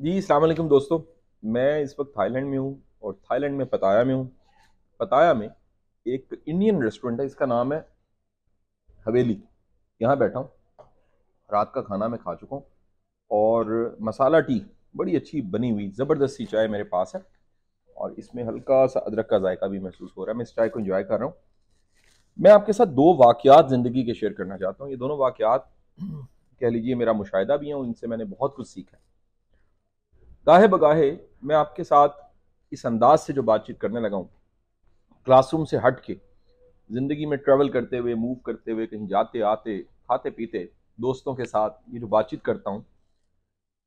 जी अस्सलाम वालेकुम दोस्तों। मैं इस वक्त थाईलैंड में हूँ और थाईलैंड में पताया में हूँ। पताया में एक इंडियन रेस्टोरेंट है, इसका नाम है हवेली। यहाँ बैठा हूँ, रात का खाना मैं खा चुका हूँ और मसाला टी बड़ी अच्छी बनी हुई ज़बरदस्त सी चाय मेरे पास है और इसमें हल्का सा अदरक का जायका भी महसूस हो रहा है। मैं इस चाय को इंजॉय कर रहा हूँ। मैं आपके साथ दो वाक़यात ज़िंदगी के शेयर करना चाहता हूँ। ये दोनों वाक़यात कह लीजिए मेरा मुशाहिदा भी है और इनसे मैंने बहुत कुछ सीखा है। गाहे बगाहे मैं आपके साथ इस अंदाज से जो बातचीत करने लगा हूँ, क्लासरूम से हट के ज़िंदगी में ट्रैवल करते हुए, मूव करते हुए, कहीं जाते आते, खाते पीते, दोस्तों के साथ ये जो बातचीत करता हूँ,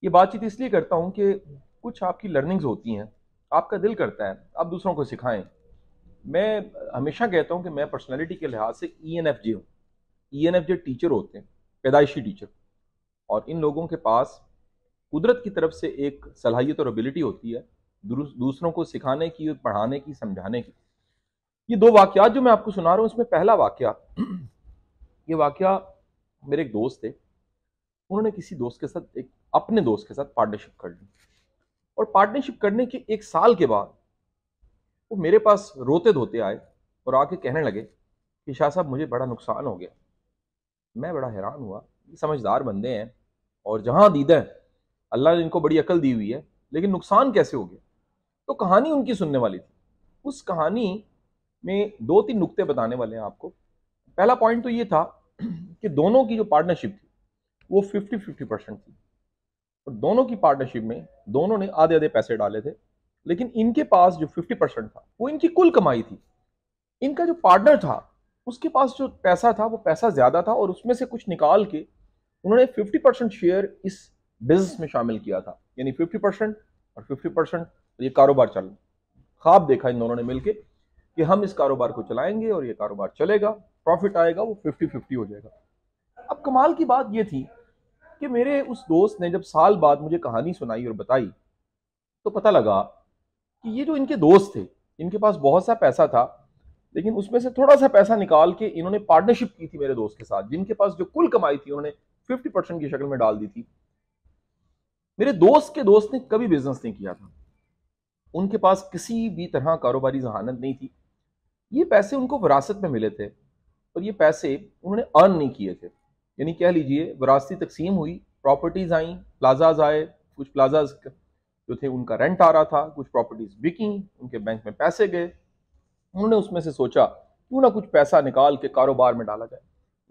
ये बातचीत इसलिए करता हूँ कि कुछ आपकी लर्निंग्स होती हैं, आपका दिल करता है आप दूसरों को सिखाएं। मैं हमेशा कहता हूँ कि मैं पर्सनैलिटी के लिहाज से ENFJ हूँ। ENFJ टीचर होते हैं, पैदाइशी टीचर। और इन लोगों के पास कुदरत की तरफ से एक सलाहियत और एबिलिटी होती है दूसरों को सिखाने की, पढ़ाने की, समझाने की। ये दो वाकयात जो मैं आपको सुना रहा हूँ, इसमें पहला वाकया ये वाकया मेरे एक दोस्त थे। उन्होंने किसी दोस्त के साथ, एक अपने दोस्त के साथ पार्टनरशिप कर ली और पार्टनरशिप करने के एक साल के बाद वो मेरे पास रोते धोते आए और आके कहने लगे कि शाह साहब मुझे बड़ा नुकसान हो गया। मैं बड़ा हैरान हुआ। ये समझदार बंदे हैं और जहां दीदा है अल्लाह ने इनको बड़ी अकल दी हुई है, लेकिन नुकसान कैसे हो गया? तो कहानी उनकी सुनने वाली थी। उस कहानी में दो तीन नुक्ते बताने वाले हैं आपको। पहला पॉइंट तो ये था कि दोनों की जो पार्टनरशिप थी वो 50-50% थी और दोनों की पार्टनरशिप में दोनों ने आधे आधे पैसे डाले थे। लेकिन इनके पास जो 50% था वो इनकी कुल कमाई थी। इनका जो पार्टनर था उसके पास जो पैसा था वो पैसा ज्यादा था और उसमें से कुछ निकाल के उन्होंने 50% शेयर इस बिजनेस में शामिल किया था। यानी 50% और 50% ये कारोबार चल, ख्वाब देखा इन दोनों ने मिलकर कि हम इस कारोबार को चलाएंगे और ये कारोबार चलेगा, प्रॉफिट आएगा, वो 50-50 हो जाएगा। अब कमाल की बात ये थी कि मेरे उस दोस्त ने जब साल बाद मुझे कहानी सुनाई और बताई तो पता लगा कि ये जो इनके दोस्त थे, इनके पास बहुत सा पैसा था, लेकिन उसमें से थोड़ा सा पैसा निकाल के इन्होंने पार्टनरशिप की थी मेरे दोस्त के साथ, जिनके पास जो कुल कमाई थी उन्होंने 50% की शक्ल में डाल दी थी। मेरे दोस्त के दोस्त ने कभी बिजनेस नहीं किया था, उनके पास किसी भी तरह कारोबारी जहानत नहीं थी। ये पैसे उनको विरासत में मिले थे और ये पैसे उन्होंने अर्न नहीं किए थे। यानी कह लीजिए विरासती तकसीम हुई, प्रॉपर्टीज आई, प्लाजाज आए, कुछ प्लाजाज जो थे उनका रेंट आ रहा था, कुछ प्रॉपर्टीज बिकी, उनके बैंक में पैसे गए। उन्होंने उसमें से सोचा क्यों ना कुछ पैसा निकाल के कारोबार में डाला जाए।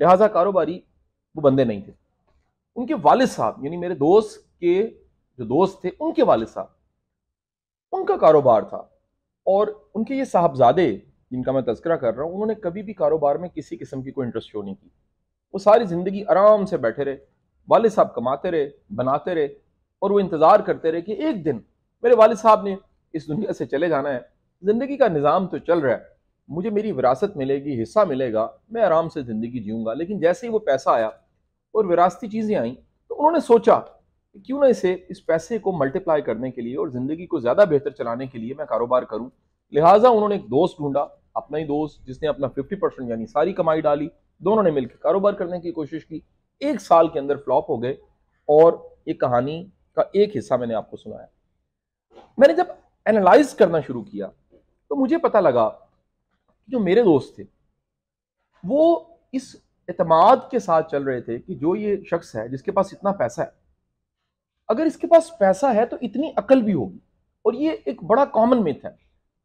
लिहाजा कारोबारी वो बंदे नहीं थे। उनके वालिद साहब यानी मेरे दोस्त के जो दोस्त थे उनके वालिद साहब, उनका कारोबार था और उनके ये साहबजादे जिनका मैं तस्करा कर रहा हूं, उन्होंने कभी भी कारोबार में किसी किस्म की कोई इंटरेस्ट शो नहीं की। वो सारी जिंदगी आराम से बैठे रहे, वालिद साहब कमाते रहे, बनाते रहे और वो इंतजार करते रहे कि एक दिन मेरे वालिद साहब ने इस दुनिया से चले जाना है। जिंदगी का निज़ाम तो चल रहा है, मुझे मेरी विरासत मिलेगी, हिस्सा मिलेगा, मैं आराम से जिंदगी जीऊंगा। लेकिन जैसे ही वो पैसा आया और विरासती चीजें आई तो उन्होंने सोचा कि क्यों ना इस पैसे को मल्टीप्लाई करने के लिए और जिंदगी को ज्यादा बेहतर चलाने के लिए मैं कारोबार करूं। लिहाजा उन्होंने एक दोस्त ढूंढा, अपना ही दोस्त, जिसने अपना 50% यानी सारी कमाई डाली। दोनों ने मिलकर कारोबार करने की कोशिश की, एक साल के अंदर फ्लॉप हो गए और ये कहानी का एक हिस्सा मैंने आपको सुनाया। मैंने जब एनालाइज करना शुरू किया तो मुझे पता लगा कि जो मेरे दोस्त थे वो इस एतमाद के साथ चल रहे थे कि जो ये शख्स है जिसके पास इतना पैसा है, अगर इसके पास पैसा है तो इतनी अकल भी होगी। और ये एक बड़ा कॉमन मिथ है,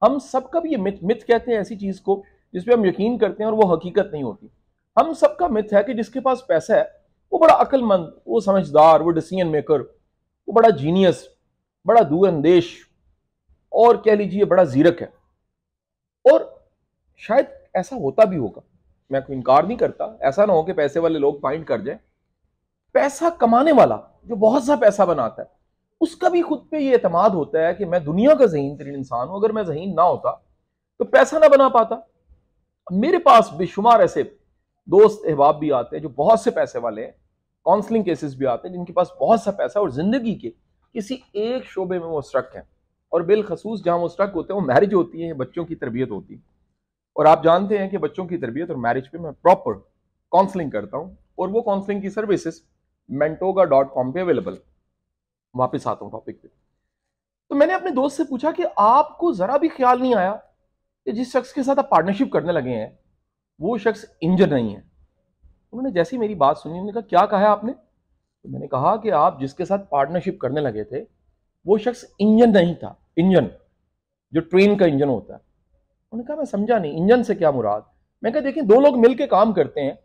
हम सबका भी ये मिथ मिथ कहते हैं ऐसी चीज को जिसपे हम यकीन करते हैं और वो हकीकत नहीं होती। हम सबका मिथ है कि जिसके पास पैसा है वो बड़ा अक्लमंद, वो समझदार, वो डिसीजन मेकर, वो बड़ा जीनियस, बड़ा दूरअंदेश और कह लीजिए बड़ा जीरक है। और शायद ऐसा होता भी होगा, मैं कोई इनकार नहीं करता। ऐसा ना हो कि पैसे वाले लोग माइंड कर जाए। पैसा कमाने वाला जो बहुत सा पैसा बनाता है उसका भी खुद पे ये एतमाद होता है कि मैं दुनिया का ज़हीन तरीन इंसान हूं, अगर मैं ज़हीन ना होता तो पैसा ना बना पाता। मेरे पास बेशुमार ऐसे दोस्त अहबाब भी आते हैं जो बहुत से पैसे वाले हैं, काउंसलिंग केसेस भी आते हैं जिनके पास बहुत सा पैसा और जिंदगी के किसी एक शोबे में वो स्ट्रक हैं। और बिलखसूस जहां वो स्ट्रक होते हैं वो मैरिज होती है, बच्चों की तरबियत होती है। और आप जानते हैं कि बच्चों की तरबियत और मैरिज पे मैं प्रॉपर काउंसलिंग करता हूं और वो काउंसलिंग की सर्विसेज मेंटोगा.com पे अवेलेबल। वापस आता हूं टॉपिक पे। तो मैंने अपने दोस्त से पूछा कि आपको जरा भी ख्याल नहीं आया कि जिस शख्स के साथ आप पार्टनरशिप करने लगे हैं वो शख्स इंजन नहीं है? उन्होंने जैसे ही मेरी बात सुनी, उन्होंने कहा क्या कहा है आपने? तो मैंने कहा कि आप जिसके साथ पार्टनरशिप करने लगे थे वो शख्स इंजन नहीं था। इंजन जो ट्रेन का इंजन होता है। उन्होंने कहा मैं समझा नहीं, इंजन से क्या मुराद? मैं कहा देखिए, दो लोग मिलकर काम करते हैं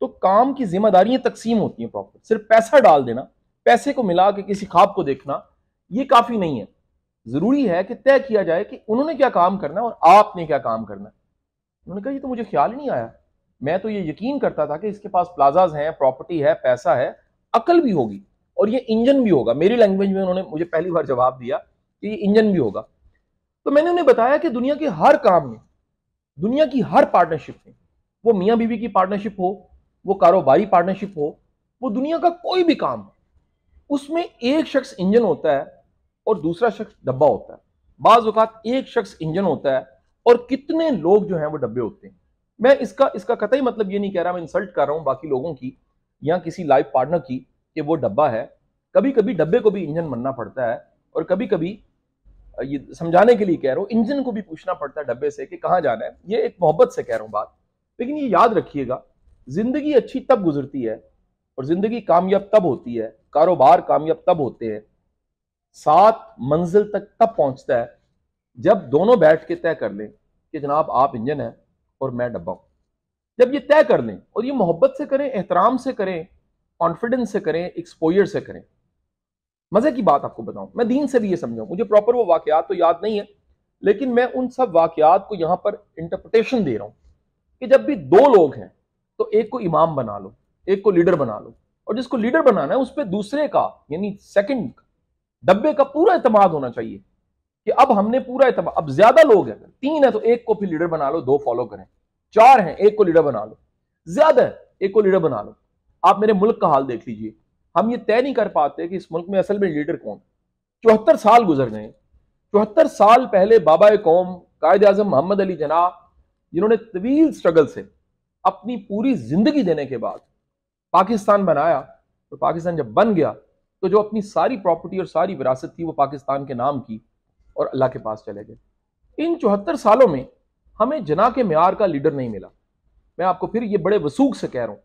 तो काम की जिम्मेदारियां तकसीम होती हैं प्रॉपर। सिर्फ पैसा डाल देना, पैसे को मिला के किसी ख्वाब को देखना, ये काफी नहीं है। जरूरी है कि तय किया जाए कि उन्होंने क्या काम करना है और आपने क्या काम करना है। उन्होंने कहा ये तो मुझे ख्याल ही नहीं आया, मैं तो ये यकीन करता था कि इसके पास प्लाजाज हैं, प्रॉपर्टी है, पैसा है, अकल भी होगी और ये इंजन भी होगा। मेरी लैंग्वेज में उन्होंने मुझे पहली बार जवाब दिया कि ये इंजन भी होगा। तो मैंने उन्हें बताया कि दुनिया के हर काम में, दुनिया की हर पार्टनरशिप में, वो मियां बीवी की पार्टनरशिप हो, वो कारोबारी पार्टनरशिप हो, वो दुनिया का कोई भी काम हो, उसमें एक शख्स इंजन होता है और दूसरा शख्स डब्बा होता है। बाज औकात एक शख्स इंजन होता है और कितने लोग जो हैं वो डब्बे होते हैं। मैं इसका कतई मतलब ये नहीं कह रहा, मैं इंसल्ट कर रहा हूं बाकी लोगों की या किसी लाइफ पार्टनर की कि वो डब्बा है। कभी कभी डब्बे को भी इंजन बनना पड़ता है और कभी कभी, ये समझाने के लिए कह रहा हूं, इंजन को भी पूछना पड़ता है डब्बे से कि कहां जाना है। ये एक मोहब्बत से कह रहा हूं बात। लेकिन ये याद रखिएगा, जिंदगी अच्छी तब गुजरती है और जिंदगी कामयाब तब होती है, कारोबार कामयाब तब होते हैं, सात मंजिल तक तब पहुंचता है जब दोनों बैठ के तय कर लें कि जनाब आप इंजन हैं और मैं डब्बा हूं। जब ये तय कर लें और ये मोहब्बत से करें, एहतराम से करें, कॉन्फिडेंस से करें, एक्सपोजर से करें। मजे की बात आपको बताऊं, मैं दीन से भी ये समझाऊं, मुझे प्रॉपर वो वाकयात तो याद नहीं है, लेकिन मैं उन सब वाकयात को यहां पर इंटरप्रिटेशन दे रहा हूं कि जब भी दो लोग हैं तो एक को इमाम बना लो, एक को लीडर बना लो, और जिसको लीडर बनाना है उस पर दूसरे का, यानी सेकंड डब्बे का पूरा एतमाद होना चाहिए कि अब हमने पूरा एतमाद। अब ज्यादा लोग हैं, तीन है तो एक को फिर लीडर बना लो, दो फॉलो करें। चार हैं, एक को लीडर बना लो। ज्यादा है, एक को लीडर बना लो। आप मेरे मुल्क का हाल देख लीजिए, हम ये तय नहीं कर पाते कि इस मुल्क में असल में लीडर कौन। 74 साल गुजर गए। 74 साल पहले बाबा कौम कायद आजम मोहम्मद अली जना, जिन्होंने तवील स्ट्रगल से अपनी पूरी जिंदगी देने के बाद पाकिस्तान बनाया, तो पाकिस्तान जब बन गया तो जो अपनी सारी प्रॉपर्टी और सारी विरासत थी वो पाकिस्तान के नाम की और अल्लाह के पास चले गए। इन 74 सालों में हमें जना के म्यार का लीडर नहीं मिला। मैं आपको फिर ये बड़े वसूख से कह रहा हूं,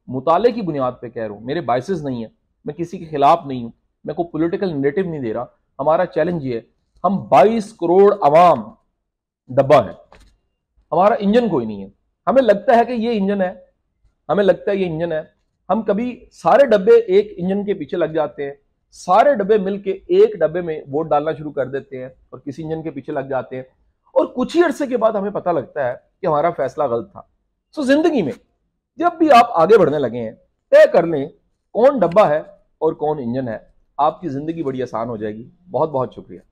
मुताले की बुनियाद पे कह रहा हूं, मेरे बाइसेस नहीं है, मैं किसी के खिलाफ नहीं हूं, मैं कोई पॉलिटिकल नैरेटिव नहीं दे रहा। हमारा चैलेंज ये है, हम 22 करोड़ अवाम डब्बा है, हमारा इंजन कोई नहीं है। हमें लगता है कि ये इंजन है, हमें लगता है ये इंजन है। हम कभी सारे डब्बे एक इंजन के पीछे लग जाते हैं, सारे डब्बे मिलके एक डब्बे में वोट डालना शुरू कर देते हैं और किसी इंजन के पीछे लग जाते हैं, और कुछ ही अरसे के बाद हमें पता लगता है कि हमारा फैसला गलत था। सो जिंदगी में जब भी आप आगे बढ़ने लगे हैं, तय कर लें कौन डब्बा है और कौन इंजन है। आपकी जिंदगी बड़ी आसान हो जाएगी। बहुत बहुत शुक्रिया।